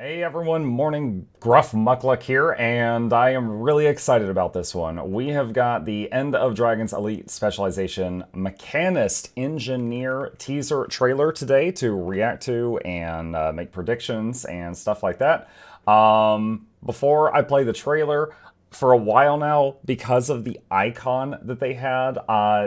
Hey everyone, Morning Gruff Muckluck here, and I am really excited about this one. We have got the End of Dragons Elite Specialization Mechanist Engineer teaser trailer today to react to and make predictions and stuff like that. Before I play the trailer, for a while now, because of the icon that they had,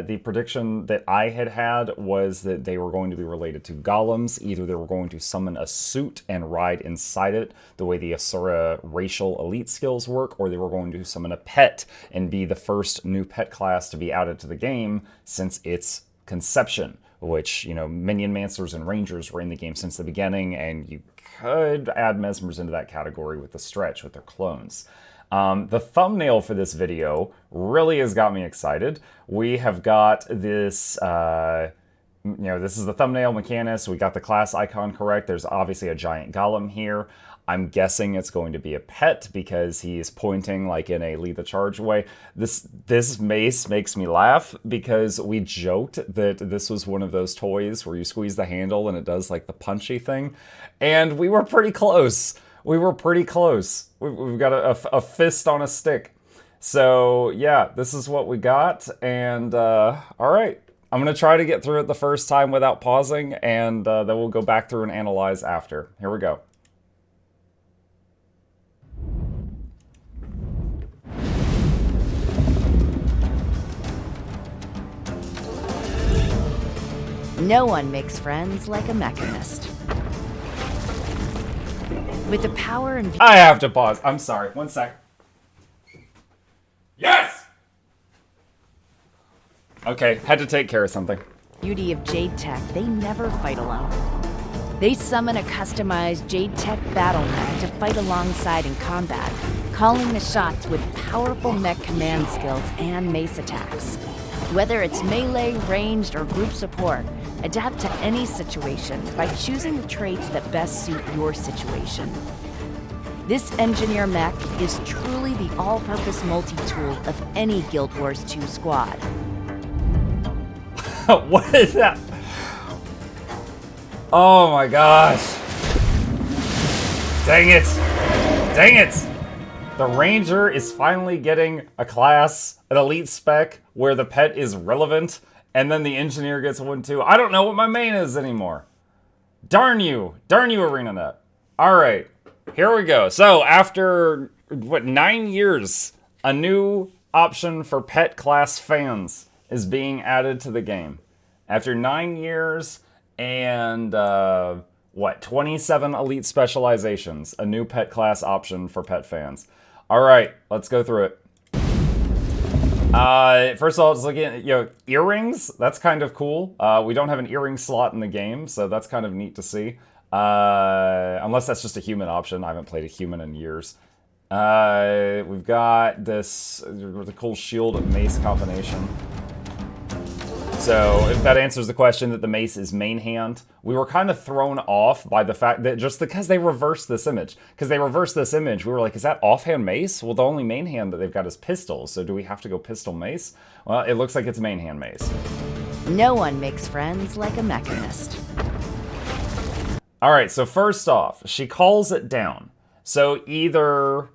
the prediction that I had was that they were going to be related to golems. Either they were going to summon a suit and ride inside it, the way the Asura racial elite skills work, or they were going to summon a pet and be the first new pet class to be added to the game since its conception, which, you know, Minion Mancers and Rangers were in the game since the beginning, and you could add Mesmers into that category with the stretch, with their clones. The thumbnail for this video really has got me excited. We have got this, this is the thumbnail Mechanist. We got the class icon correct. There's obviously a giant golem here. I'm guessing it's going to be a pet because he's pointing like in a lead the charge way. This mace makes me laugh because we joked that this was one of those toys where you squeeze the handle and it does like the punchy thing. And we were pretty close. We were pretty close. We've got a fist on a stick. So yeah, this is what we got. And all right, I'm gonna try to get through it the first time without pausing, and then we'll go back through and analyze after. Here we go. No one makes friends like a Mechanist. With the power and... I have to pause. I'm sorry. One sec. Yes! Okay, had to take care of something. Beauty of Jade Tech, they never fight alone. They summon a customized Jade Tech battle mech to fight alongside in combat, calling the shots with powerful mech command skills and mace attacks. Whether it's melee, ranged, or group support, adapt to any situation by choosing the traits that best suit your situation. This engineer mech is truly the all-purpose multi-tool of any Guild Wars 2 squad. What is that? Oh my gosh. Dang it. Dang it. The Ranger is finally getting a class, an elite spec, where the pet is relevant, and then the Engineer gets one too. I don't know what my main is anymore. Darn you, ArenaNet. All right, here we go. So after, 9 years, a new option for pet class fans is being added to the game. After 9 years and, 27 elite specializations, a new pet class option for pet fans. All right, let's go through it. First of all, just looking at, earrings. That's kind of cool. We don't have an earring slot in the game, so that's kind of neat to see. Unless that's just a human option. I haven't played a human in years. We've got this the cool shield and mace combination. So if that answers the question that the mace is main hand, we were kind of thrown off by the fact that just because they reversed this image. Because they reversed this image, we were like, is that offhand mace? Well, the only main hand that they've got is pistol, so do we have to go pistol mace? Well, it looks like it's main hand mace. No one makes friends like a Mechanist. All right, so first off, she calls it down. So either,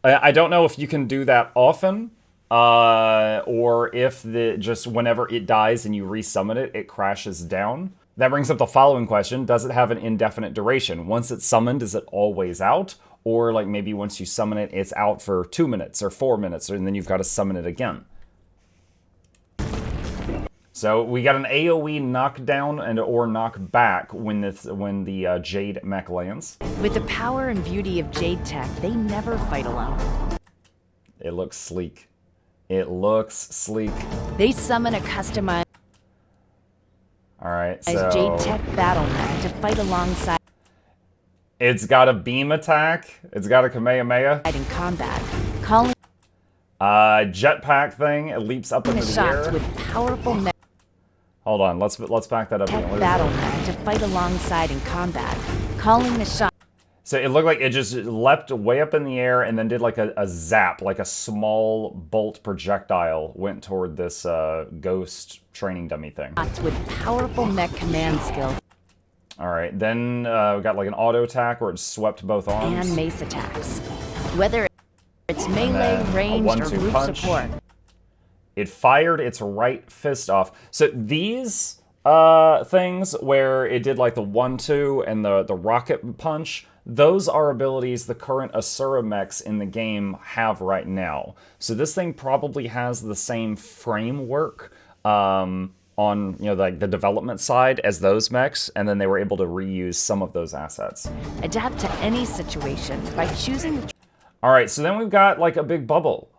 I don't know if you can do that often, or if just whenever it dies and you resummon it, it crashes down. That brings up the following question. Does it have an indefinite duration? Once it's summoned, is it always out? Or like maybe once you summon it, it's out for 2 minutes or 4 minutes, and then you've got to summon it again. So we got an AoE knockdown and or knockback when the Jade mech lands. With the power and beauty of Jade Tech, they never fight alone. It looks sleek. It looks sleek. They summon a customized so Jade Tech battle mech to fight alongside. It's got a beam attack. It's got a Kamehameha. In combat, calling jetpack thing. It leaps up into the shots air. with powerful mech. Hold on, let's back that up again. Battle mech to fight alongside in combat, calling the shot. So it looked like it just leapt way up in the air and then did like a zap, like a small bolt projectile went toward this ghost training dummy thing. With powerful mech command skills. All right, then we got like an auto attack where it swept both arms. And mace attacks. Whether it's melee, ranged, or group punch. support. It fired its right fist off. So these things where it did like the 1-2 and the rocket punch, those are abilities the current Asura mechs in the game have right now. So this thing probably has the same framework on, you know, like the development side as those mechs, and then they were able to reuse some of those assets. Adapt to any situation by choosing the... All right, so then we've got like a big bubble,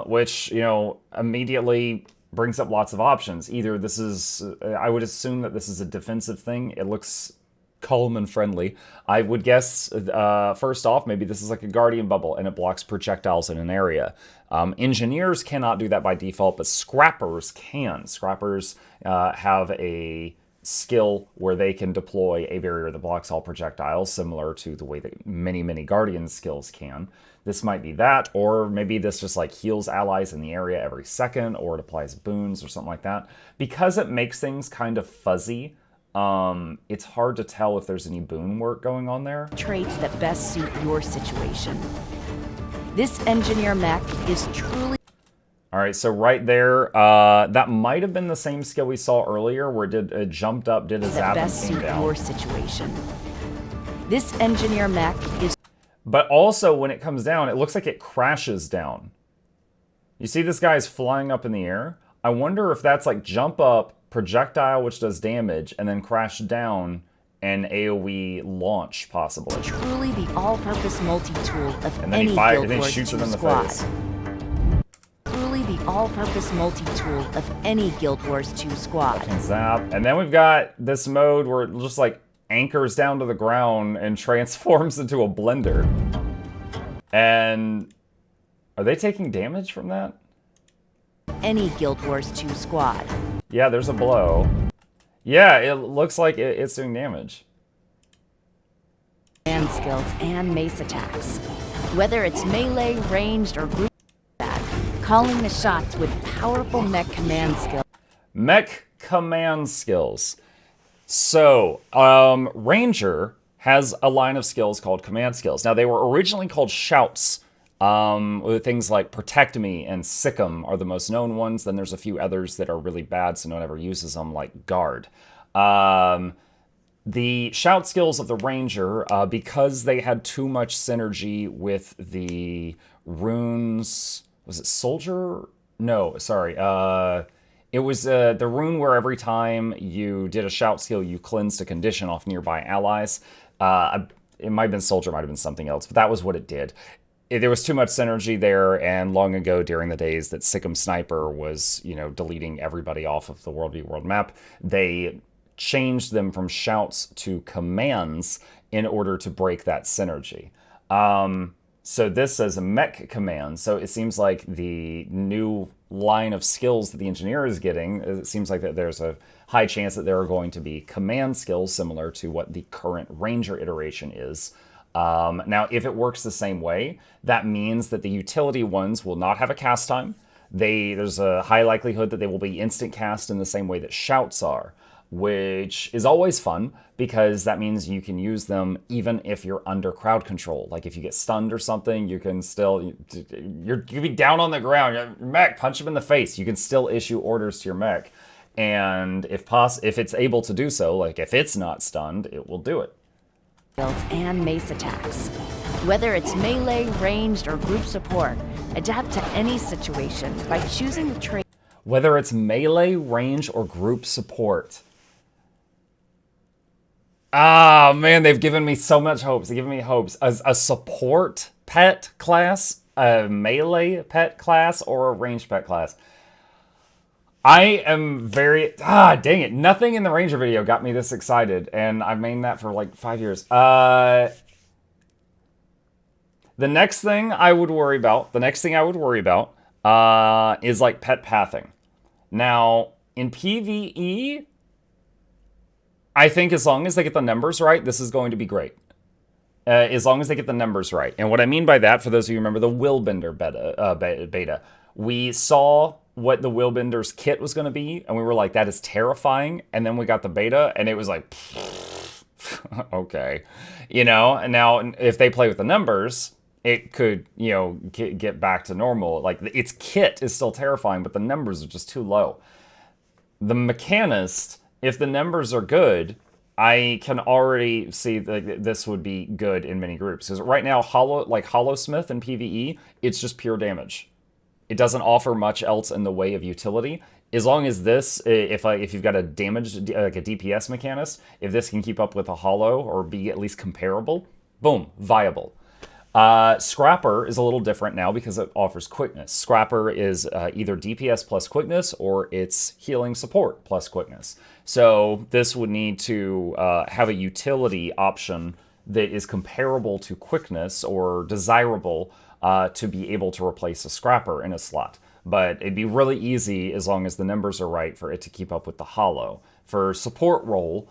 which, you know, immediately brings up lots of options. Either this is, I would assume that this is a defensive thing. It looks calm and friendly. I would guess, first off, maybe this is like a guardian bubble and it blocks projectiles in an area. Engineers cannot do that by default, but scrappers can. Scrappers have a skill where they can deploy a barrier that blocks all projectiles, similar to the way that many Guardian skills can. This might be that, or maybe this just like heals allies in the area every second, or it applies boons or something like that. Because it makes things kind of fuzzy, it's hard to tell if there's any boon work going on there. Traits that best suit your situation. This engineer mech is truly... All right, so right there, that might have been the same skill we saw earlier, where it jumped up, did a zap, and came down. Your situation. This engineer mech is... But also, when it comes down, it looks like it crashes down. You see this guy's flying up in the air? I wonder if that's like jump up, projectile which does damage, and then crash down, and AoE launch, possibly. Truly the all-purpose multi-tool of and then any he fires, Guild and then Wars he shoots 2 it in the squad. face. Truly the all-purpose multi-tool of any Guild Wars 2 squad. And zap. And then we've got this mode where it just like anchors down to the ground and transforms into a blender. And are they taking damage from that? Any Guild Wars 2 squad. Yeah, there's a blow. Yeah, it looks like it's doing damage. And skills and mace attacks. Whether it's melee, ranged, or group combat, calling the shots with powerful mech command skills. Mech command skills. So, Ranger has a line of skills called command skills. Now, they were originally called shouts. Things like Protect Me and Sick 'em are the most known ones. Then there's a few others that are really bad, so no one ever uses them, like Guard. The shout skills of the Ranger, because they had too much synergy with the runes... Was it Soldier? No, sorry. It was the rune where every time you did a shout skill, you cleansed a condition off nearby allies. It might have been Soldier, might have been something else, but that was what it did. There was too much synergy there, and long ago, during the days that Sick 'em Sniper was, you know, deleting everybody off of the World v. World map, they changed them from shouts to commands in order to break that synergy. So this says a mech command, so it seems like the new line of skills that the engineer is getting, it seems like that there's a high chance that there are going to be command skills similar to what the current Ranger iteration is. Now, if it works the same way, that means that the utility ones will not have a cast time. There's a high likelihood that they will be instant cast in the same way that shouts are, which is always fun because that means you can use them even if you're under crowd control. Like if you get stunned or something, you can still, you're be down on the ground, your mech, punch him in the face. You can still issue orders to your mech. And if it's able to do so, like if it's not stunned, it will do it. And mace attacks. Whether it's melee, ranged, or group support, adapt to any situation by choosing the trait. Whether it's melee, range, or group support. Ah, man, they've given me so much hopes. They've given me hopes. As a support pet class, a melee pet class, or a ranged pet class. I am very... dang it. Nothing in the Ranger video got me this excited, and I've made that for like 5 years. The next thing I would worry about, is like pet pathing. Now, in PVE, I think as long as they get the numbers right, this is going to be great. As long as they get the numbers right. And what I mean by that, for those of you who remember the Willbender beta, we saw what the Willbender's kit was going to be, and we were like, that is terrifying. And then we got the beta, and it was like, Okay. You know, and now if they play with the numbers, it could, you know, get back to normal. Like, its kit is still terrifying, but the numbers are just too low. The Mechanist, if the numbers are good, I can already see that this would be good in many groups. Because right now, Hollowsmith in PVE, it's just pure damage. It doesn't offer much else in the way of utility. As long as this, if you've got a damaged, like a DPS Mechanist, if this can keep up with a Hollow or be at least comparable, boom, viable. Scrapper is a little different now because it offers quickness. Scrapper is either DPS plus quickness or it's healing support plus quickness. So this would need to have a utility option that is comparable to quickness or desirable to be able to replace a Scrapper in a slot. But it'd be really easy as long as the numbers are right for it to keep up with the Hollow. For support role,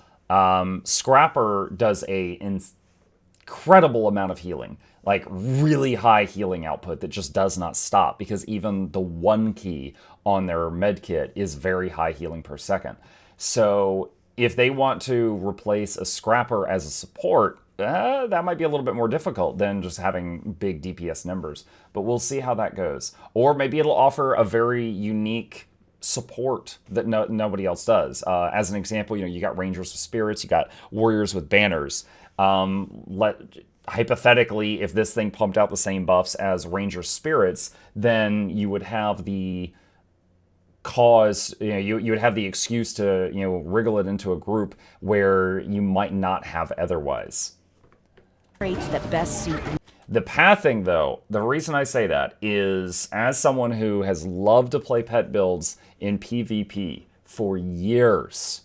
Scrapper does a incredible amount of healing. Like, really high healing output that just does not stop, because even the 1 key on their medkit is very high healing per second. So if they want to replace a Scrapper as a support, that might be a little bit more difficult than just having big DPS numbers. But we'll see how that goes. Or maybe it'll offer a very unique support that nobody else does. As an example, you know, you got Rangers with Spirits, you got Warriors with Banners. Hypothetically, if this thing pumped out the same buffs as Ranger Spirits, then you would have the cause, you know, you would have the excuse to, you know, wriggle it into a group where you might not have otherwise. Traits that best suit. The pathing, though, the reason I say that is, as someone who has loved to play pet builds in PvP for years,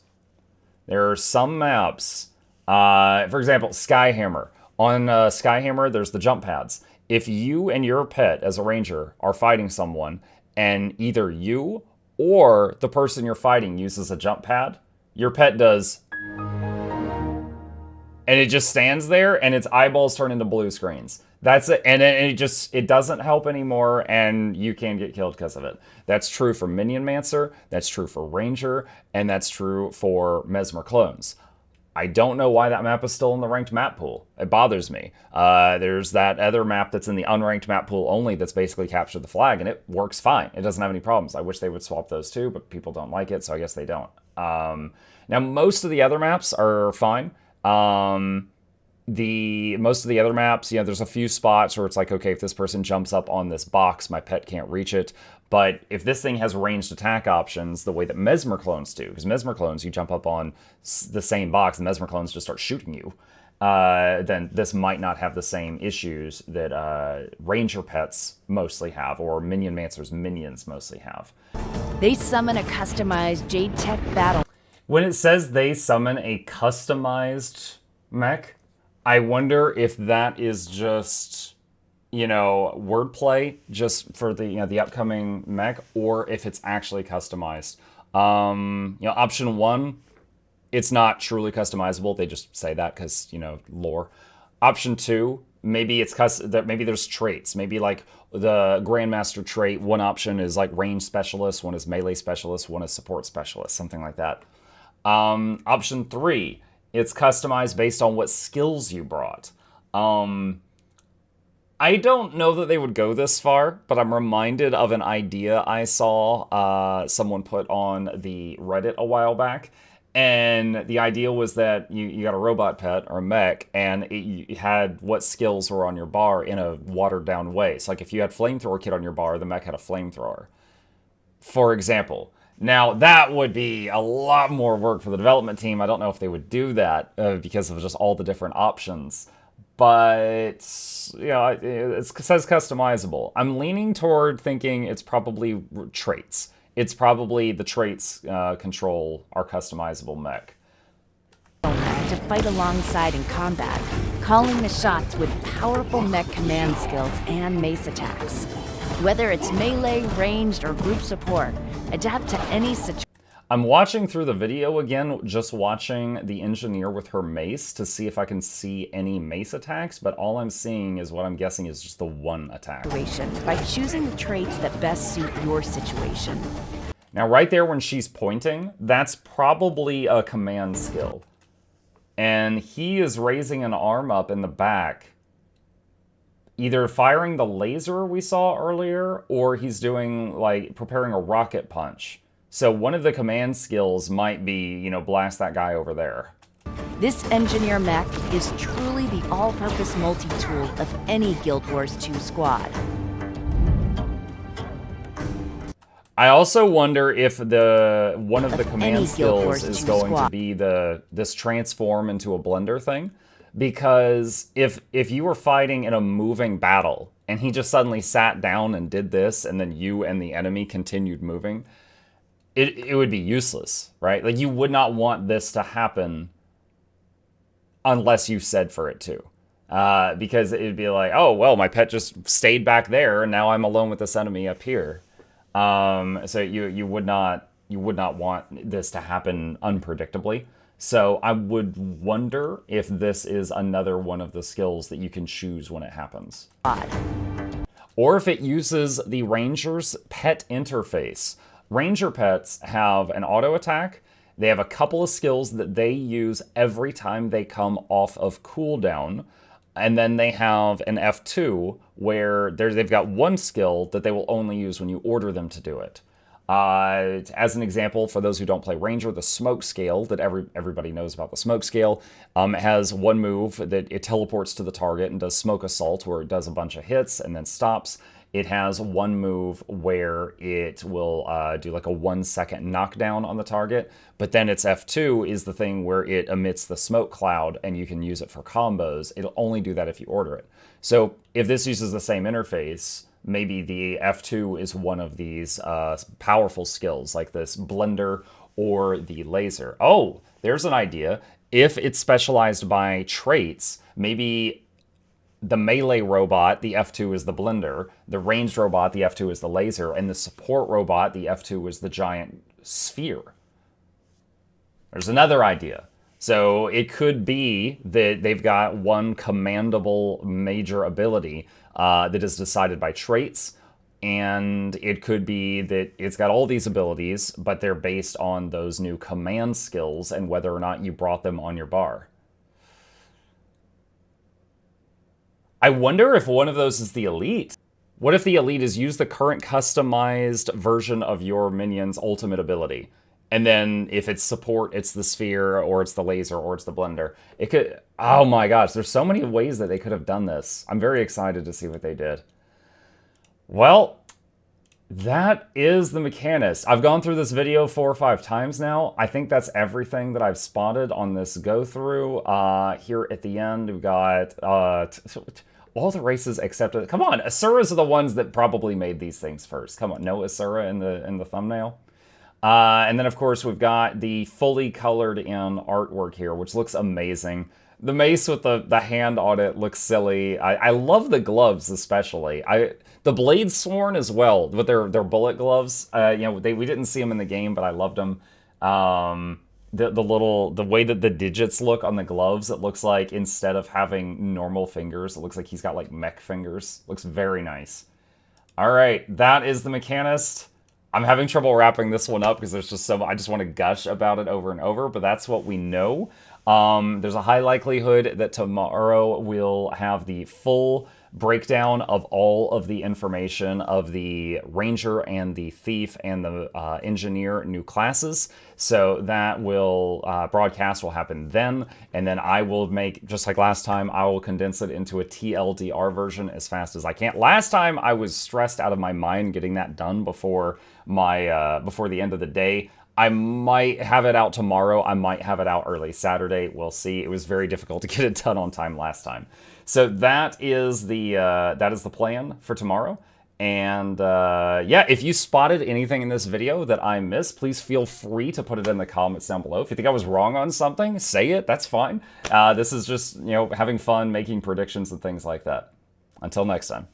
there are some maps, for example, Skyhammer. On Skyhammer, there's the jump pads. If you and your pet, as a ranger, are fighting someone, and either you or the person you're fighting uses a jump pad, your pet does... and it just stands there, and its eyeballs turn into blue screens. That's it, and it doesn't help anymore, and you can get killed because of it. That's true for Minion Mancer, that's true for Ranger, and that's true for Mesmer clones. I don't know why that map is still in the ranked map pool. It bothers me. There's that other map that's in the unranked map pool only that's basically captured the flag, and it works fine. It doesn't have any problems. I wish they would swap those two, but people don't like it, so I guess they don't. Now, most of the other maps are fine. Most of the other maps, you know, there's a few spots where it's like, okay, if this person jumps up on this box, my pet can't reach it. But if this thing has ranged attack options the way that Mesmer clones do, because Mesmer clones, you jump up on the same box and Mesmer clones just start shooting you, then this might not have the same issues that Ranger pets mostly have, or Minion Mancer's minions mostly have. They summon a customized Jade Tech battle. When it says they summon a customized mech, I wonder if that is just, you know, wordplay just for the, you know, the upcoming mech, or if it's actually customized. You know, option 1, it's not truly customizable. They just say that because, you know, lore. Option 2, maybe it's maybe there's traits. Maybe like the Grandmaster trait, one option is like range specialist, one is melee specialist, one is support specialist, something like that. Option 3, it's customized based on what skills you brought. I don't know that they would go this far, but I'm reminded of an idea I saw someone put on the Reddit a while back. And the idea was that you got a robot pet or a mech, and you had what skills were on your bar in a watered down way. So like if you had flamethrower kit on your bar, the mech had a flamethrower, for example. Now, that would be a lot more work for the development team. I don't know if they would do that because of just all the different options. But, you know, it says customizable. I'm leaning toward thinking it's probably traits. It's probably the traits control our customizable mech. To fight alongside in combat, calling the shots with powerful mech command skills and mace attacks. Whether it's melee, ranged, or group support, adapt to any situation. I'm watching through the video again, just watching the engineer with her mace to see if I can see any mace attacks, but all I'm seeing is what I'm guessing is just the one attack. By choosing the traits that best suit your situation. Now right there when she's pointing, that's probably a command skill. and he is raising an arm up in the back, either firing the laser we saw earlier, or he's doing, like, preparing a rocket punch. So one of the command skills might be, you know, blast that guy over there. This engineer mech is truly the all-purpose multi-tool of any Guild Wars 2 squad. I also wonder if one of the command skills is going to be this transform into a blender thing. Because if you were fighting in a moving battle and he just suddenly sat down and did this, and then you and the enemy continued moving, it would be useless, right? Like, you would not want this to happen unless you said for it to. Because it'd be like, oh, well, my pet just stayed back there, and now I'm alone with this enemy up here. So you would not want this to happen unpredictably. So I would wonder if this is another one of the skills that you can choose when it happens. Or if it uses the Ranger's pet interface. Ranger pets have an auto attack. They have a couple of skills that they use every time they come off of cooldown. And then they have an F2 where they've got one skill that they will only use when you order them to do it. As an example, for those who don't play Ranger, the smoke scale that everybody knows about the smoke scale has one move that it teleports to the target and does smoke assault, where it does a bunch of hits and then stops. It has one move where it will do like a 1 second knockdown on the target, but then its F2 is the thing where it emits the smoke cloud and you can use it for combos. It'll only do that if you order it. So if this uses the same interface, maybe the F2 is one of these powerful skills, like this blender or the laser. Oh, there's an idea. If it's specialized by traits, maybe the melee robot, the F2 is the blender, the ranged robot, the F2 is the laser, and the support robot, the F2 is the giant sphere. There's another idea. So it could be that they've got one commandable major ability that is decided by traits, and it could be that it's got all these abilities, but they're based on those new command skills and whether or not you brought them on your bar. I wonder if one of those is the elite. What if the elite is use the current customized version of your minion's ultimate ability? And then if it's support, it's the sphere, or it's the laser, or it's the blender. It could, oh my gosh, there's so many ways that they could have done this. I'm very excited to see what they did. Well, that is the Mechanist. I've gone through this video 4 or 5 times now. I think that's everything that I've spotted on this go-through. Here at the end, we've got all the races except... Come on, Asuras are the ones that probably made these things first. Come on, no Asura in the thumbnail. And then, of course, we've got the fully colored in artwork here, which looks amazing. The mace with the hand on it looks silly. I love the gloves, especially. The Blade Sworn as well, with their bullet gloves. You know, we didn't see them in the game, but I loved them. The way that the digits look on the gloves, it looks like instead of having normal fingers, it looks like he's got like mech fingers. Looks very nice. All right, that is the Mechanist. I'm having trouble wrapping this one up because there's just so much. I just want to gush about it over and over, but that's what we know. There's a high likelihood that tomorrow we'll have the full breakdown of all of the information of the Ranger and the Thief and the Engineer new classes. So that will broadcast will happen then, and then I will make, just like last time, I will condense it into a TLDR version as fast as I can. Last time I was stressed out of my mind getting that done before the end of the day. I might have it out tomorrow. I might have it out early Saturday. We'll see. It was very difficult to get it done on time last time. So that is the plan for tomorrow. And yeah, if you spotted anything in this video that I missed, please feel free to put it in the comments down below. If you think I was wrong on something, say it. That's fine. This is just, you know, having fun, making predictions and things like that. Until next time.